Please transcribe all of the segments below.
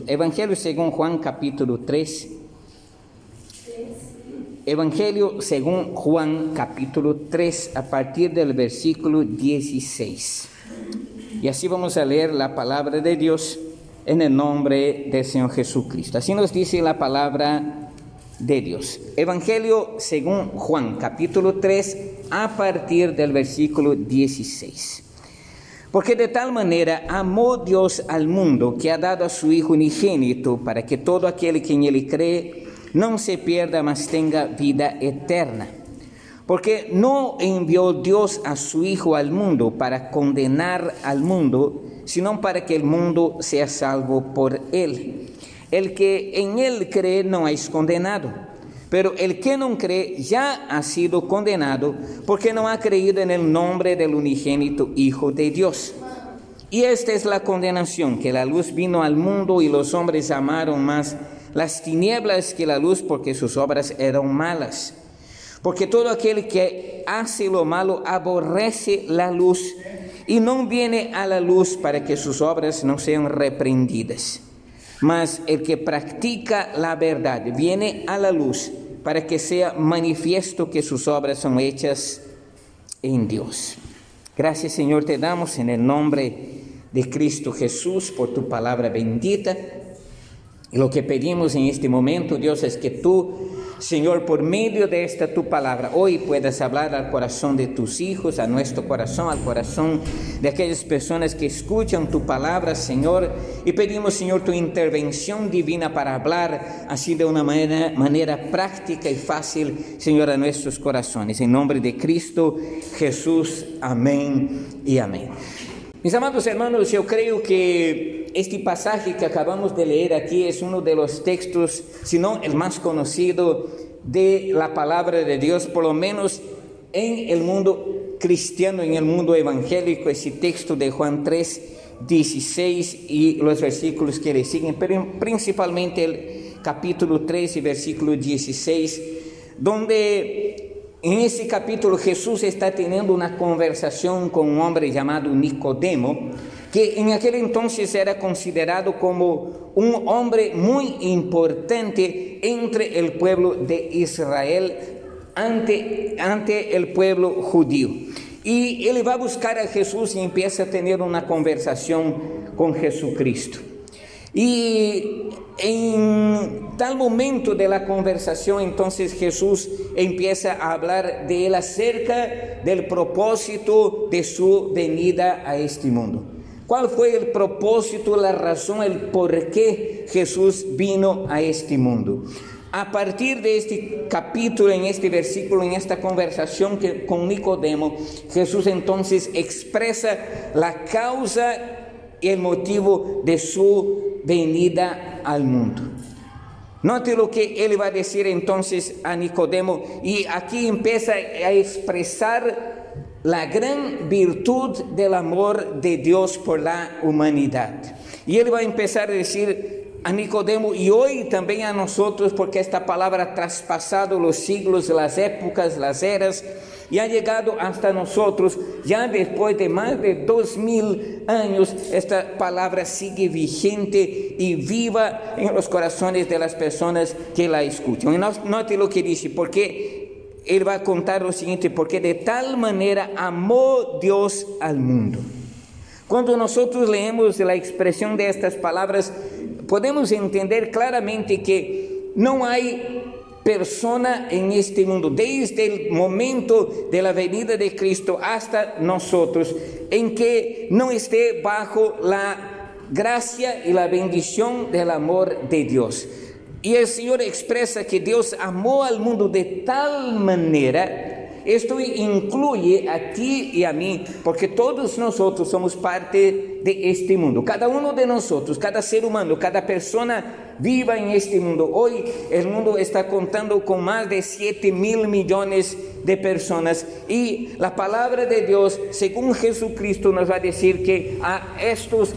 Evangelio según Juan capítulo 3. Evangelio según Juan capítulo 3 a partir del versículo 16. Y así vamos a leer la palabra de Dios en el nombre del Señor Jesucristo. Así nos dice la palabra de Dios. Evangelio según Juan capítulo 3 a partir del versículo 16. Porque de tal manera amó Dios al mundo que ha dado a su Hijo unigénito para que todo aquel que en él cree no se pierda, mas tenga vida eterna. Porque no envió Dios a su Hijo al mundo para condenar al mundo, sino para que el mundo sea salvo por él. El que en él cree no es condenado, pero el que no cree ya ha sido condenado porque no ha creído en el nombre del unigénito Hijo de Dios. Y esta es la condenación, que la luz vino al mundo y los hombres amaron más las tinieblas que la luz, porque sus obras eran malas. Porque todo aquel que hace lo malo aborrece la luz y no viene a la luz para que sus obras no sean reprendidas. Mas el que practica la verdad viene a la luz para que sea manifiesto que sus obras son hechas en Dios. Gracias, Señor, te damos en el nombre de Cristo Jesús por tu palabra bendita. Y lo que pedimos en este momento, Dios, es que tú, Señor, por medio de esta tu palabra, hoy puedas hablar al corazón de tus hijos, a nuestro corazón, al corazón de aquellas personas que escuchan tu palabra, Señor. Y pedimos, Señor, tu intervención divina para hablar así de una manera práctica y fácil, Señor, a nuestros corazones. En nombre de Cristo Jesús, amén y amén. Mis amados hermanos, yo creo que este pasaje que acabamos de leer aquí es uno de los textos, si no el más conocido de la palabra de Dios, por lo menos en el mundo cristiano, en el mundo evangélico, ese texto de Juan 3, 16 y los versículos que le siguen, pero principalmente el capítulo 3 y versículo 16, donde en ese capítulo Jesús está teniendo una conversación con un hombre llamado Nicodemo, que en aquel entonces era considerado como un hombre muy importante entre el pueblo de Israel, ante el pueblo judío. Y él va a buscar a Jesús y empieza a tener una conversación con Jesucristo. Y en tal momento de la conversación, entonces Jesús empieza a hablar de él acerca del propósito de su venida a este mundo. ¿Cuál fue el propósito, la razón, el por qué Jesús vino a este mundo? A partir de este capítulo, en este versículo, en esta conversación con Nicodemo, Jesús entonces expresa la causa y el motivo de su venida al mundo. Note lo que él va a decir entonces a Nicodemo, y aquí empieza a expresar la gran virtud del amor de Dios por la humanidad. Y él va a empezar a decir a Nicodemo y hoy también a nosotros, porque esta palabra ha traspasado los siglos, las épocas, las eras, y ha llegado hasta nosotros. Ya después de más de 2000 años, esta palabra sigue vigente y viva en los corazones de las personas que la escuchan. Y note lo que dice, porque él va a contar lo siguiente: porque de tal manera amó Dios al mundo. Cuando nosotros leemos la expresión de estas palabras, podemos entender claramente que no hay persona en este mundo, desde el momento de la venida de Cristo hasta nosotros, en que no esté bajo la gracia y la bendición del amor de Dios. Y el Señor expresa que Dios amó al mundo de tal manera. Esto incluye a ti y a mí, porque todos nosotros somos parte de este mundo. Cada uno de nosotros, cada ser humano, cada persona viva en este mundo. Hoy el mundo está contando con más de 7,000 millones de personas. Y la palabra de Dios, según Jesucristo, nos va a decir que a estos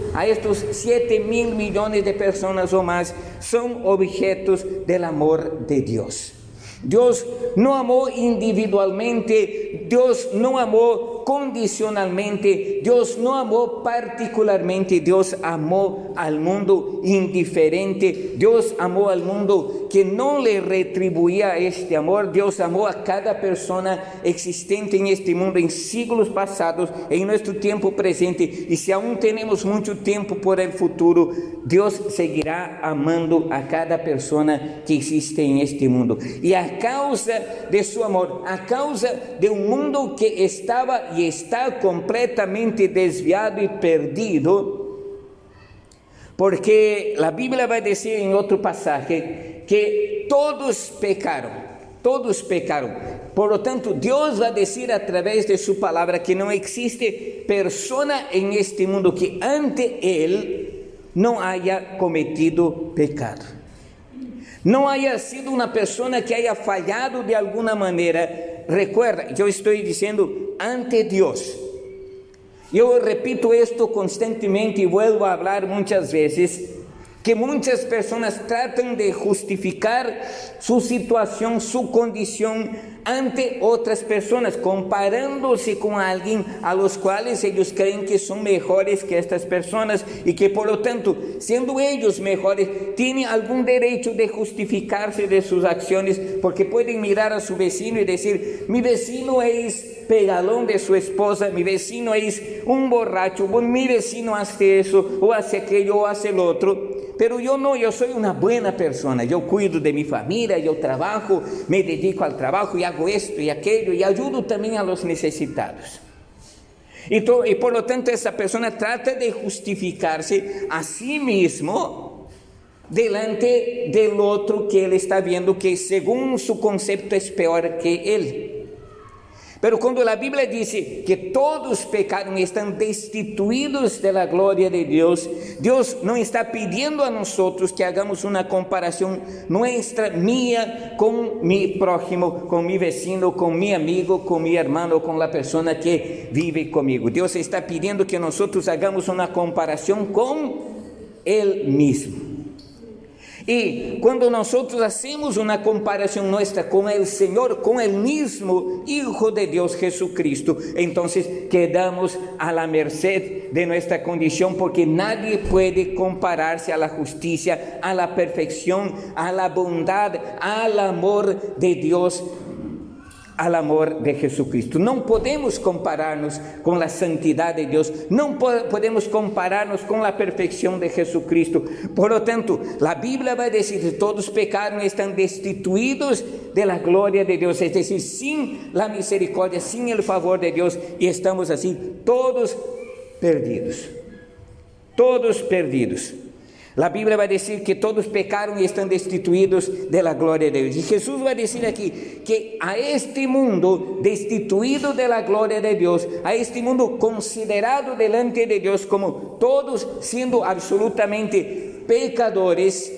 7,000 millones de personas o más son objetos del amor de Dios. Dios no amó individualmente, Dios no amó amó condicionalmente, Dios no amó particularmente, Dios amó al mundo indiferente, Dios amó al mundo que no le retribuía este amor. Dios amó a cada persona existente en este mundo en siglos pasados, en nuestro tiempo presente, y si aún tenemos mucho tiempo por el futuro, Dios seguirá amando a cada persona que existe en este mundo. Y a causa de su amor, a causa de un mundo que estaba y está completamente desviado y perdido, porque la Biblia va a decir en otro pasaje que todos pecaron, por lo tanto Dios va a decir a través de su palabra que no existe persona en este mundo que ante Él no haya cometido pecado, no haya sido una persona que haya fallado de alguna manera. Recuerda, yo estoy diciendo ante Dios. Yo repito esto constantemente y vuelvo a hablar muchas veces, que muchas personas tratan de justificar su situación, su condición ante otras personas, comparándose con alguien a los cuales ellos creen que son mejores que estas personas y que por lo tanto, siendo ellos mejores, tienen algún derecho de justificarse de sus acciones, porque pueden mirar a su vecino y decir: mi vecino es pegalón de su esposa, mi vecino es un borracho, mi vecino hace eso o hace aquello o hace lo otro, pero yo no, yo soy una buena persona, yo cuido de mi familia, yo trabajo, me dedico al trabajo y hago esto y aquello y ayudo también a los necesitados. Y por lo tanto esa persona trata de justificarse a sí mismo delante del otro que él está viendo que según su concepto es peor que él. Pero cuando la Biblia dice que todos pecaron y están destituidos de la gloria de Dios, Dios no está pidiendo a nosotros que hagamos una comparación nuestra, mía, con mi prójimo, con mi vecino, con mi amigo, con mi hermano, con la persona que vive conmigo. Dios está pidiendo que nosotros hagamos una comparación con Él mismo. Y cuando nosotros hacemos una comparación nuestra con el Señor, con el mismo Hijo de Dios Jesucristo, entonces quedamos a la merced de nuestra condición, porque nadie puede compararse a la justicia, a la perfección, a la bondad, al amor de Dios, al amor de Jesucristo. No podemos compararnos con la santidad de Dios, no podemos compararnos con la perfección de Jesucristo. Por lo tanto, la Biblia va a decir que todos pecaron y están destituidos de la gloria de Dios, es decir, sin la misericordia, sin el favor de Dios, y estamos así todos perdidos, todos perdidos. La Biblia va a decir que todos pecaron y están destituidos de la gloria de Dios. Y Jesús va a decir aquí que a este mundo destituido de la gloria de Dios, a este mundo considerado delante de Dios como todos siendo absolutamente pecadores,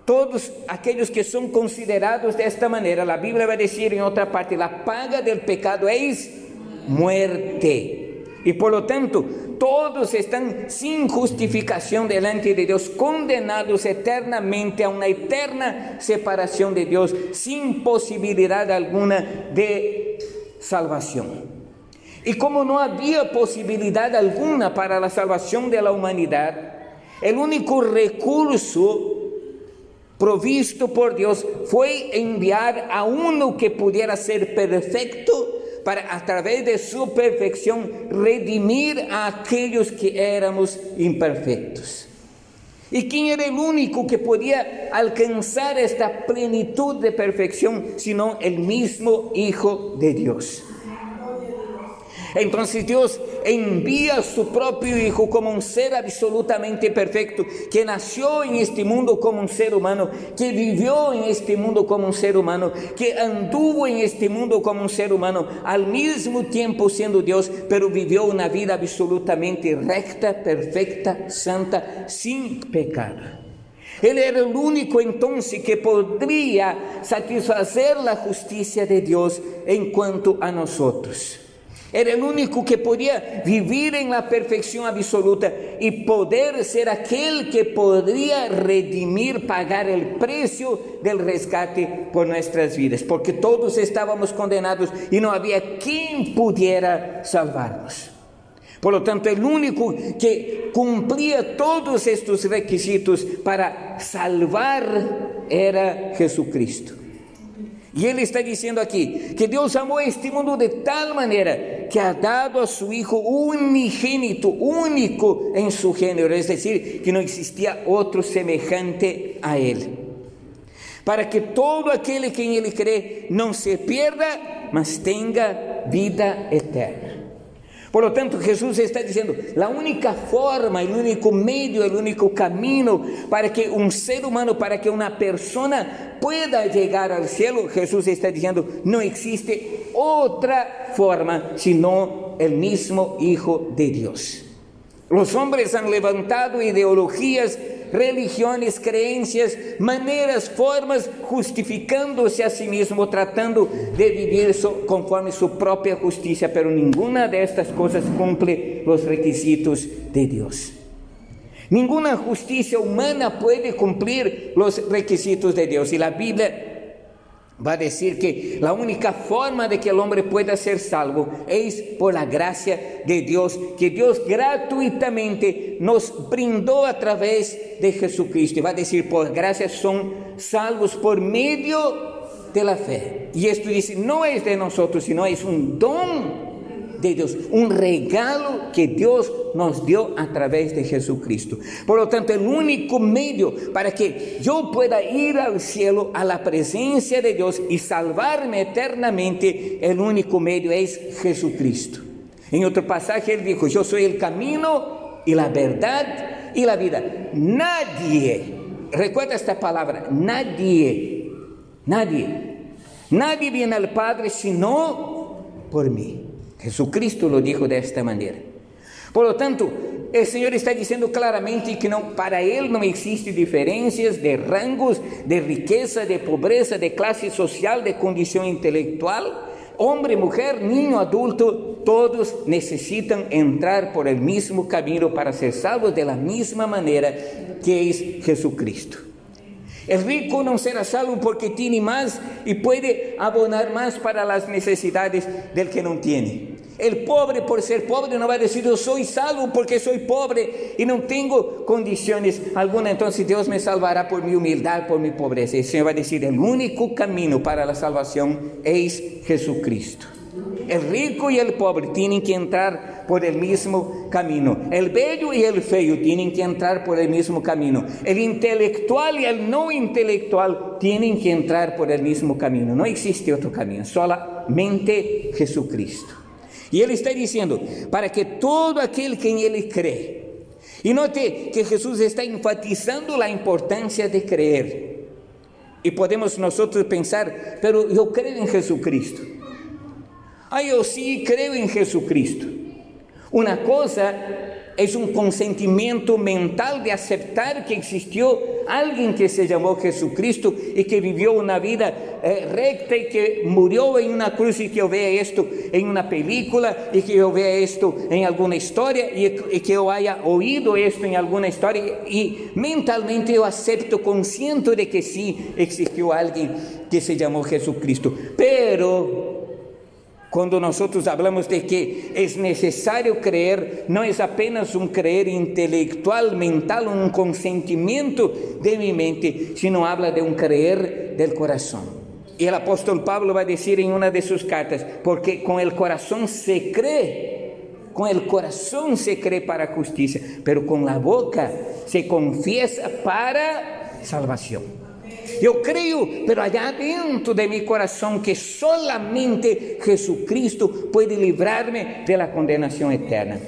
todos aquellos que son considerados de esta manera, la Biblia va a decir en otra parte, la paga del pecado es muerte. Y por lo tanto, todos están sin justificación delante de Dios, condenados eternamente a una eterna separación de Dios, sin posibilidad alguna de salvación. Y como no había posibilidad alguna para la salvación de la humanidad, el único recurso provisto por Dios fue enviar a uno que pudiera ser perfecto, para a través de su perfección redimir a aquellos que éramos imperfectos. ¿Y quién era el único que podía alcanzar esta plenitud de perfección sino el mismo Hijo de Dios? Entonces Dios envía a su propio Hijo como un ser absolutamente perfecto, que nació en este mundo como un ser humano, que vivió en este mundo como un ser humano, que anduvo en este mundo como un ser humano, al mismo tiempo siendo Dios, pero vivió una vida absolutamente recta, perfecta, santa, sin pecado. Él era el único entonces que podría satisfacer la justicia de Dios en cuanto a nosotros. Era el único que podía vivir en la perfección absoluta y poder ser aquel que podría redimir, pagar el precio del rescate por nuestras vidas, porque todos estábamos condenados y no había quien pudiera salvarnos. Por lo tanto, el único que cumplía todos estos requisitos para salvar era Jesucristo. Y Él está diciendo aquí que Dios amó a este mundo de tal manera que ha dado a su Hijo unigénito, único en su género, es decir, que no existía otro semejante a Él, para que todo aquel que en Él cree no se pierda, mas tenga vida eterna. Por lo tanto, Jesús está diciendo, la única forma, el único medio, el único camino para que un ser humano, para que una persona pueda llegar al cielo, Jesús está diciendo, no existe otra forma sino el mismo Hijo de Dios. Los hombres han levantado ideologías, religiones, creencias, maneras, formas, justificándose a sí mismo, tratando de vivir conforme su propia justicia, pero ninguna de estas cosas cumple los requisitos de Dios. Ninguna justicia humana puede cumplir los requisitos de Dios, y la Biblia va a decir que la única forma de que el hombre pueda ser salvo es por la gracia de Dios, que Dios gratuitamente nos brindó a través de Jesucristo. Y va a decir, por gracia son salvos por medio de la fe. Y esto dice, no es de nosotros, sino es un don de Dios, un regalo que Dios nos dio a través de Jesucristo. Por lo tanto, el único medio para que yo pueda ir al cielo, a la presencia de Dios y salvarme eternamente, el único medio es Jesucristo. En otro pasaje Él dijo, yo soy el camino y la verdad y la vida. Nadie, recuerda esta palabra, nadie viene al Padre sino por mí. Jesucristo lo dijo de esta manera. Por lo tanto, el Señor está diciendo claramente que para Él no existen diferencias de rangos, de riqueza, de pobreza, de clase social, de condición intelectual. Hombre, mujer, niño, adulto, todos necesitan entrar por el mismo camino para ser salvos de la misma manera que es Jesucristo. El rico no será salvo porque tiene más y puede abonar más para las necesidades del que no tiene. El pobre, por ser pobre, no va a decir yo soy salvo porque soy pobre y no tengo condiciones alguna, entonces Dios me salvará por mi humildad, por mi pobreza. El Señor va a decir, el único camino para la salvación es Jesucristo. El rico y el pobre tienen que entrar por el mismo camino. El bello y el feo tienen que entrar por el mismo camino. El intelectual y el no intelectual tienen que entrar por el mismo camino. No existe otro camino, solamente Jesucristo. Y Él está diciendo, para que todo aquel que en Él cree, y note que Jesús está enfatizando la importancia de creer. Y podemos nosotros pensar, pero yo creo en Jesucristo. Yo sí creo en Jesucristo. Una cosa es un consentimiento mental de aceptar que existió alguien que se llamó Jesucristo y que vivió una vida recta y que murió en una cruz, y que yo vea esto en una película y que yo vea esto en alguna historia y que yo haya oído esto en alguna historia y mentalmente yo acepto, consciente de que sí existió alguien que se llamó Jesucristo. Pero cuando nosotros hablamos de que es necesario creer, no es apenas un creer intelectual, mental, un consentimiento de mi mente, sino habla de un creer del corazón. Y el apóstol Pablo va a decir en una de sus cartas, porque con el corazón se cree para justicia, pero con la boca se confiesa para salvación. Yo creo, pero allá dentro de mi corazón, que solamente Jesucristo puede librarme de la condenación eterna.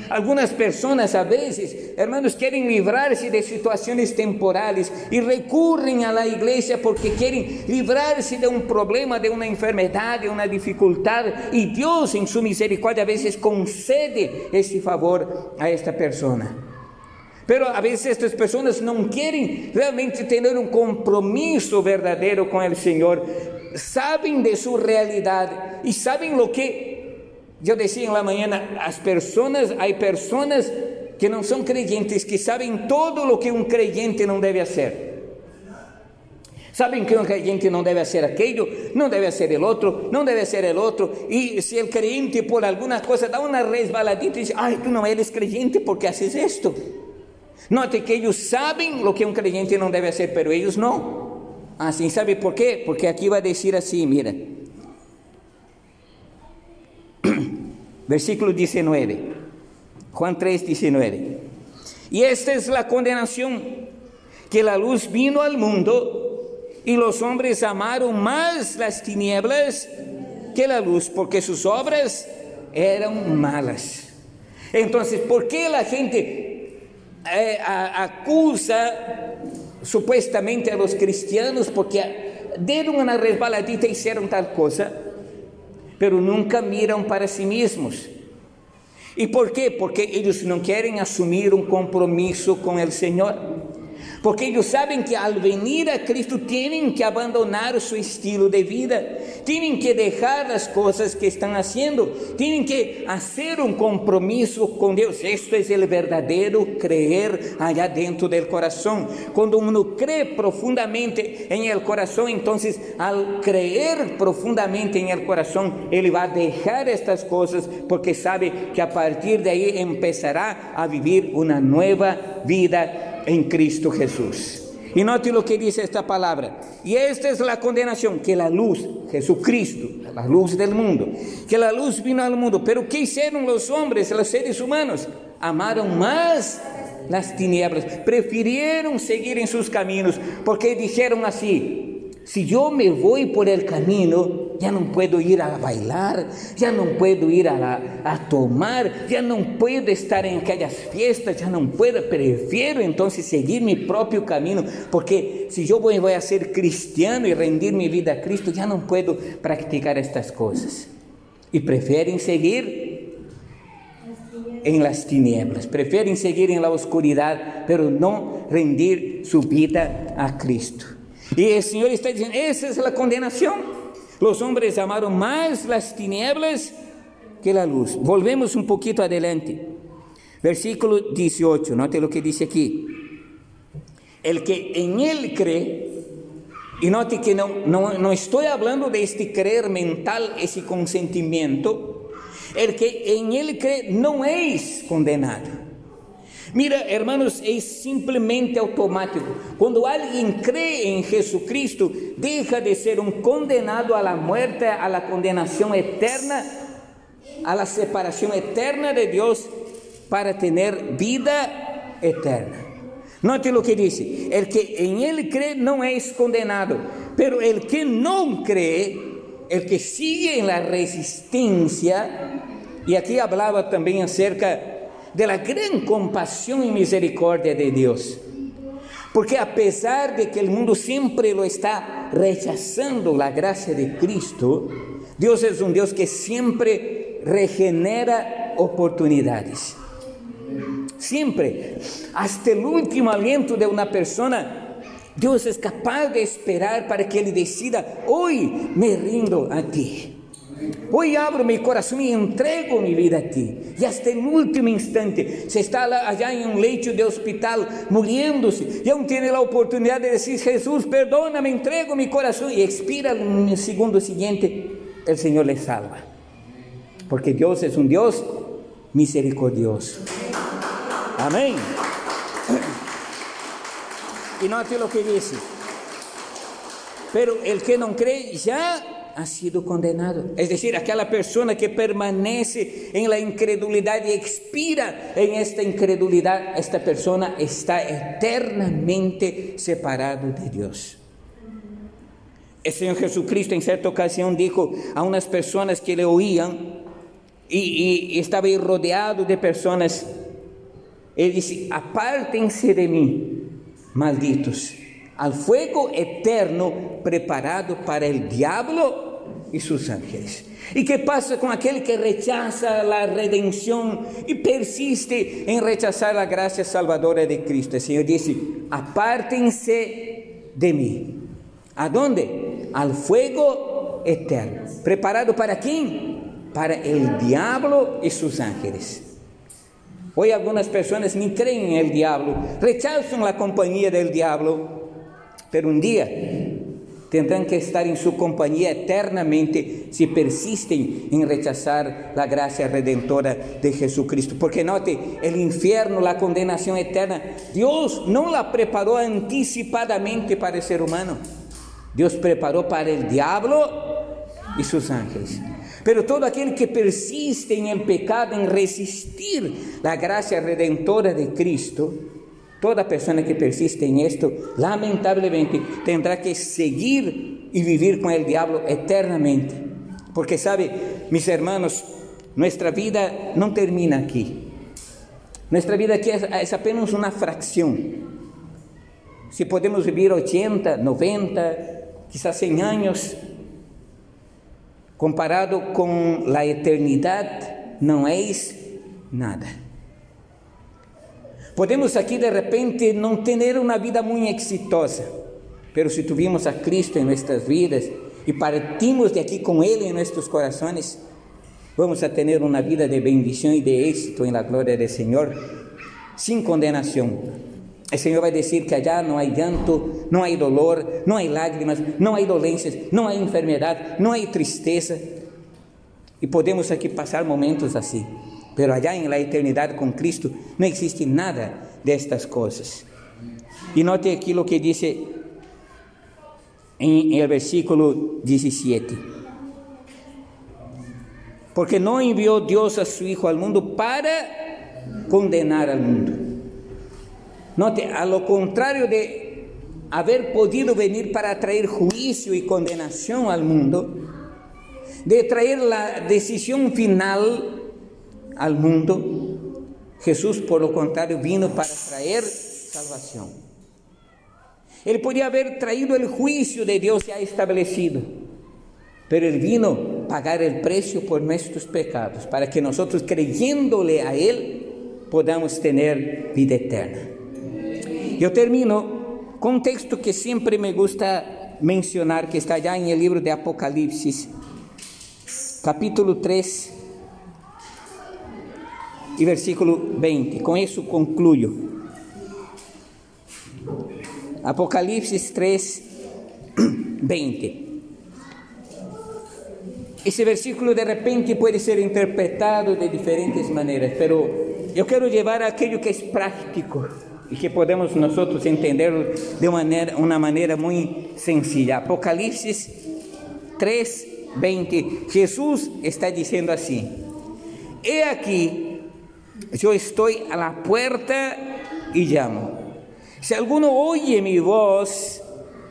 Algunas personas a veces, hermanos, quieren librarse de situaciones temporales y recurren a la iglesia porque quieren librarse de un problema, de una enfermedad, de una dificultad, y Dios en su misericordia a veces concede ese favor a esta persona. Pero a veces estas personas no quieren realmente tener un compromiso verdadero con el Señor. Saben de su realidad y saben lo que Yo decía en la mañana, hay personas que no son creyentes, que saben todo lo que un creyente no debe hacer. Saben que un creyente no debe hacer aquello, no debe hacer el otro, no debe hacer el otro. Y si el creyente por alguna cosa da una resbaladita y dice, ay, tú no eres creyente porque haces esto. Note que ellos saben lo que un creyente no debe hacer, pero ellos no. Así, ¿sabe por qué? Porque aquí va a decir así, mira. Versículo 19. Juan 3, 19. Y esta es la condenación, que la luz vino al mundo y los hombres amaron más las tinieblas que la luz, porque sus obras eran malas. Entonces, ¿por qué la gente acusa supuestamente a los cristianos? Porque dieron una resbaladita y hicieron tal cosa, pero nunca miran para sí mismos. ¿Y por qué? Porque ellos no quieren asumir un compromiso con el Señor. Porque ellos saben que al venir a Cristo tienen que abandonar su estilo de vida, tienen que dejar las cosas que están haciendo, tienen que hacer un compromiso con Dios. Esto es el verdadero creer allá dentro del corazón. Cuando uno cree profundamente en el corazón, entonces al creer profundamente en el corazón, él va a dejar estas cosas, porque sabe que a partir de ahí empezará a vivir una nueva vida en Cristo Jesús. Y note lo que dice esta palabra. Y esta es la condenación, que la luz, Jesucristo, la luz del mundo, que la luz vino al mundo. Pero ¿qué hicieron los hombres, los seres humanos? Amaron más las tinieblas, prefirieron seguir en sus caminos, porque dijeron así: si yo me voy por el camino, ya no puedo ir a bailar, ya no puedo ir a tomar, ya no puedo estar en aquellas fiestas, ya no puedo, prefiero entonces seguir mi propio camino, porque si yo voy a ser cristiano y rendir mi vida a Cristo, ya no puedo practicar estas cosas. Y prefieren seguir en las tinieblas, prefieren seguir en la oscuridad, pero no rendir su vida a Cristo. Y el Señor está diciendo, esa es la condenación. Los hombres amaron más las tinieblas que la luz. Volvemos un poquito adelante. Versículo 18, note lo que dice aquí. El que en Él cree, y note que no estoy hablando de este creer mental, ese consentimiento. El que en Él cree no es condenado. Mira, hermanos, es simplemente automático. Cuando alguien cree en Jesucristo, deja de ser un condenado a la muerte, a la condenación eterna, a la separación eterna de Dios, para tener vida eterna. Note lo que dice: el que en Él cree no es condenado, pero el que no cree, el que sigue en la resistencia, y aquí hablaba también acerca de la gran compasión y misericordia de Dios, porque a pesar de que el mundo siempre lo está rechazando la gracia de Cristo, Dios es un Dios que siempre regenera oportunidades. Siempre, hasta el último aliento de una persona, Dios es capaz de esperar para que Él decida: hoy me rindo a ti. Hoy abro mi corazón y entrego mi vida a ti. Y hasta el último instante, se está allá en un lecho de hospital muriéndose, y aún tiene la oportunidad de decir: Jesús, perdóname, entrego mi corazón, y expira en el segundo siguiente, el Señor le salva, porque Dios es un Dios misericordioso. Amén. Y note lo que dice: pero el que no cree ya ha sido condenado. Es decir, aquella persona que permanece en la incredulidad y expira en esta incredulidad, esta persona está eternamente separado de Dios. El Señor Jesucristo en cierta ocasión dijo a unas personas que le oían, y estaba ahí rodeado de personas, Él dice: apártense de mí, malditos, al fuego eterno preparado para el diablo y sus ángeles. ¿Y qué pasa con aquel que rechaza la redención y persiste en rechazar la gracia salvadora de Cristo? El Señor dice: apártense de mí. ¿A dónde? Al fuego eterno. ¿Preparado para quién? para el diablo y sus ángeles. Hoy algunas personas ni creen en el diablo, rechazan la compañía del diablo, pero un día tendrán que estar en su compañía eternamente si persisten en rechazar la gracia redentora de Jesucristo. Porque note, el infierno, la condenación eterna, Dios no la preparó anticipadamente para el ser humano. Dios preparó para el diablo y sus ángeles. Pero todo aquel que persiste en el pecado, en resistir la gracia redentora de Cristo, toda persona que persiste en esto, lamentablemente, tendrá que seguir y vivir con el diablo eternamente. Porque sabe, mis hermanos, nuestra vida no termina aquí. Nuestra vida aquí es apenas una fracción. Si podemos vivir 80, 90, quizás 100 años, comparado con la eternidad, no es nada. Podemos aquí de repente no tener una vida muy exitosa, pero si tuvimos a Cristo en nuestras vidas y partimos de aquí con Él en nuestros corazones, vamos a tener una vida de bendición y de éxito en la gloria del Señor, sin condenación. El Señor va a decir que allá no hay llanto, no hay dolor, no hay lágrimas, no hay dolencias, no hay enfermedad, no hay tristeza. Y podemos aquí pasar momentos así, pero allá en la eternidad con Cristo no existe nada de estas cosas. Y note aquí lo que dice en el versículo 17. Porque no envió Dios a su Hijo al mundo para condenar al mundo. Note, a lo contrario de haber podido venir para traer juicio y condenación al mundo, de traer la decisión final al mundo, Jesús por lo contrario vino para traer salvación. Él podía haber traído el juicio de Dios ya establecido, pero Él vino a pagar el precio por nuestros pecados, para que nosotros, creyéndole a Él, podamos tener vida eterna. Yo termino con un texto que siempre me gusta mencionar, que está allá en el libro de Apocalipsis, capítulo 3 y versículo 20. Con eso concluyo. Apocalipsis 3, 20. Ese versículo de repente puede ser interpretado de diferentes maneras, pero yo quiero llevar a aquello que es práctico y que podemos nosotros entenderlo de una manera muy sencilla. Apocalipsis 3, 20. Jesús está diciendo así: he aquí, yo estoy a la puerta y llamo. Si alguno oye mi voz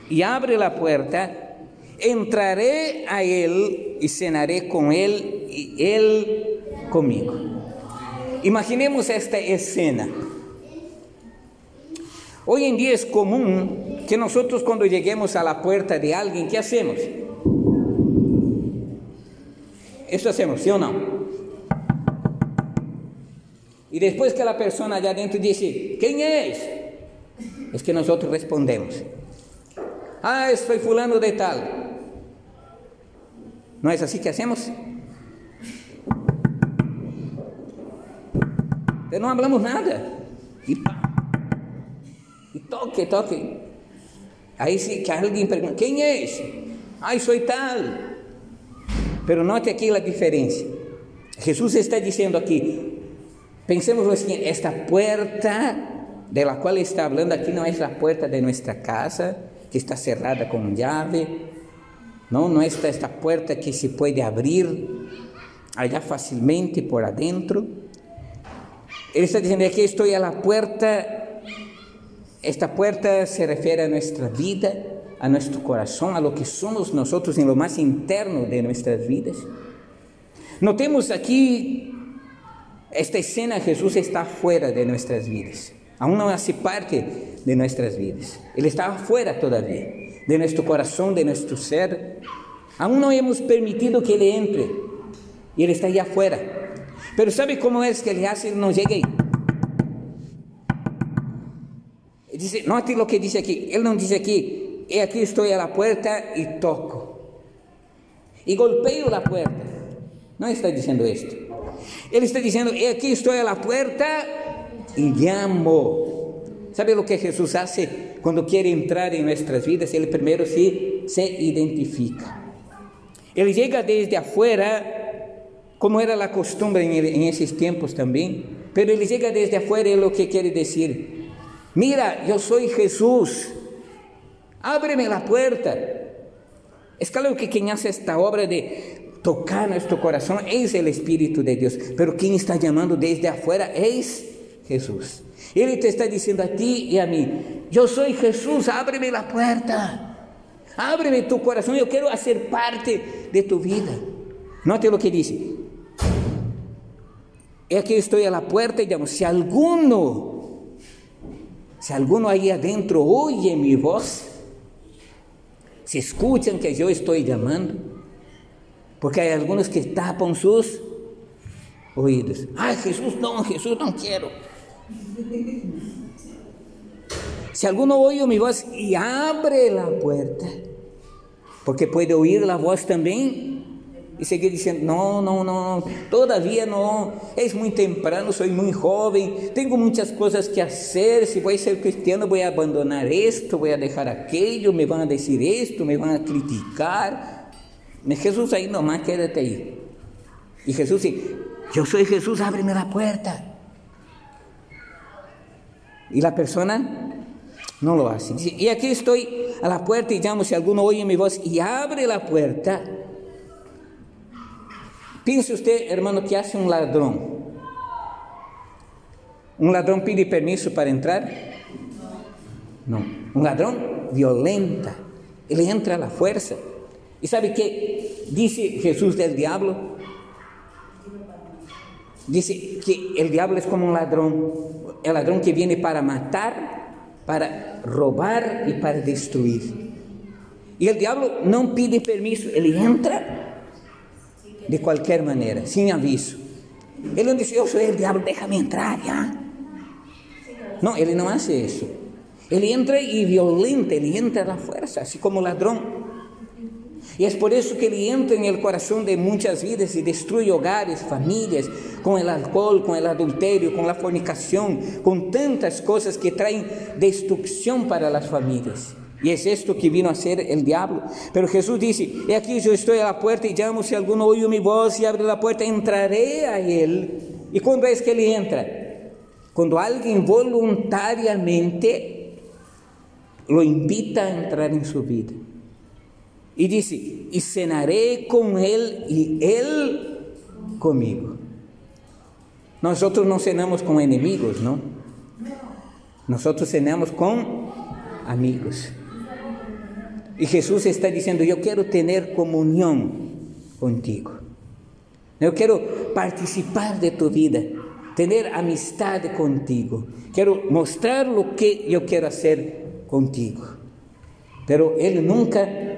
y abre la puerta, entraré a él y cenaré con él y él conmigo. Imaginemos esta escena. Hoy en día es común que nosotros, cuando lleguemos a la puerta de alguien, ¿qué hacemos? Esto hacemos, ¿sí o no? Y después que la persona allá adentro dice: ¿quién es? Es que nosotros respondemos: ah, soy fulano de tal. ¿No es así que hacemos? Pero no hablamos nada. Y toque. Ahí sí que alguien pregunta: ¿quién es? Ay, soy tal. Pero note aquí la diferencia. Jesús está diciendo aquí, pensemos así, esta puerta de la cual está hablando aquí no es la puerta de nuestra casa, que está cerrada con llave. No es esta puerta que se puede abrir allá fácilmente por adentro. Él está diciendo: aquí estoy a la puerta. Esta puerta se refiere a nuestra vida, a nuestro corazón, a lo que somos nosotros en lo más interno de nuestras vidas. Notemos aquí esta escena: Jesús está fuera de nuestras vidas, aún no hace parte de nuestras vidas. Él está afuera todavía, de nuestro corazón, de nuestro ser. Aún no hemos permitido que Él entre, y Él está allá afuera. Pero ¿sabe cómo es que Él hace? Él no llega ahí. Dice, note lo que dice aquí. Él no dice aquí: he aquí estoy a la puerta y toco y golpeo la puerta. No está diciendo esto. Él está diciendo, aquí estoy a la puerta y llamo. ¿Sabe lo que Jesús hace cuando quiere entrar en nuestras vidas? Él primero se identifica. Él llega desde afuera, como era la costumbre en esos tiempos también, pero él llega desde afuera y lo que quiere decir, mira, yo soy Jesús, ábreme la puerta. Es claro que quien hace esta obra de tocar nuestro corazón es el Espíritu de Dios, pero quien está llamando desde afuera es Jesús. Él te está diciendo a ti y a mí, yo soy Jesús, ábreme la puerta, ábreme tu corazón, yo quiero hacer parte de tu vida. Note lo que dice, aquí estoy a la puerta y llamo, si alguno ahí adentro oye mi voz, se escuchan que yo estoy llamando, porque hay algunos que tapan sus oídos. Ay, Jesús no quiero. Si alguno oye mi voz y abre la puerta, porque puede oír la voz también y seguir diciendo, no, todavía no, es muy temprano, soy muy joven, tengo muchas cosas que hacer, si voy a ser cristiano voy a abandonar esto, voy a dejar aquello, me van a decir esto, me van a criticar. Jesús ahí nomás, quédate ahí. Y Jesús dice, yo soy Jesús, ábreme la puerta. Y la persona no lo hace. Dice, y aquí estoy a la puerta y llamo, si alguno oye mi voz y abre la puerta. Piense usted, hermano, ¿qué hace un ladrón? ¿Un ladrón pide permiso para entrar? No. Un ladrón violenta. Él entra a la fuerza. ¿Y sabe qué dice Jesús del diablo? Dice que el diablo es como un ladrón. El ladrón que viene para matar, para robar y para destruir. Y el diablo no pide permiso. Él entra de cualquier manera, sin aviso. Él no dice, yo soy el diablo, déjame entrar ya. No, él no hace eso. Él entra y violenta, él entra a la fuerza, así como ladrón. Y es por eso que él entra en el corazón de muchas vidas y destruye hogares, familias, con el alcohol, con el adulterio, con la fornicación, con tantas cosas que traen destrucción para las familias. Y es esto que vino a hacer el diablo. Pero Jesús dice, he aquí yo estoy a la puerta y llamo, si alguno oye mi voz y abre la puerta, entraré a él. ¿Y cuándo es que él entra? Cuando alguien voluntariamente lo invita a entrar en su vida. Y dice, y cenaré con él y él conmigo. Nosotros no cenamos con enemigos, ¿no? Nosotros cenamos con amigos. Y Jesús está diciendo, yo quiero tener comunión contigo. Yo quiero participar de tu vida, tener amistad contigo. Quiero mostrar lo que yo quiero hacer contigo. Pero Él nunca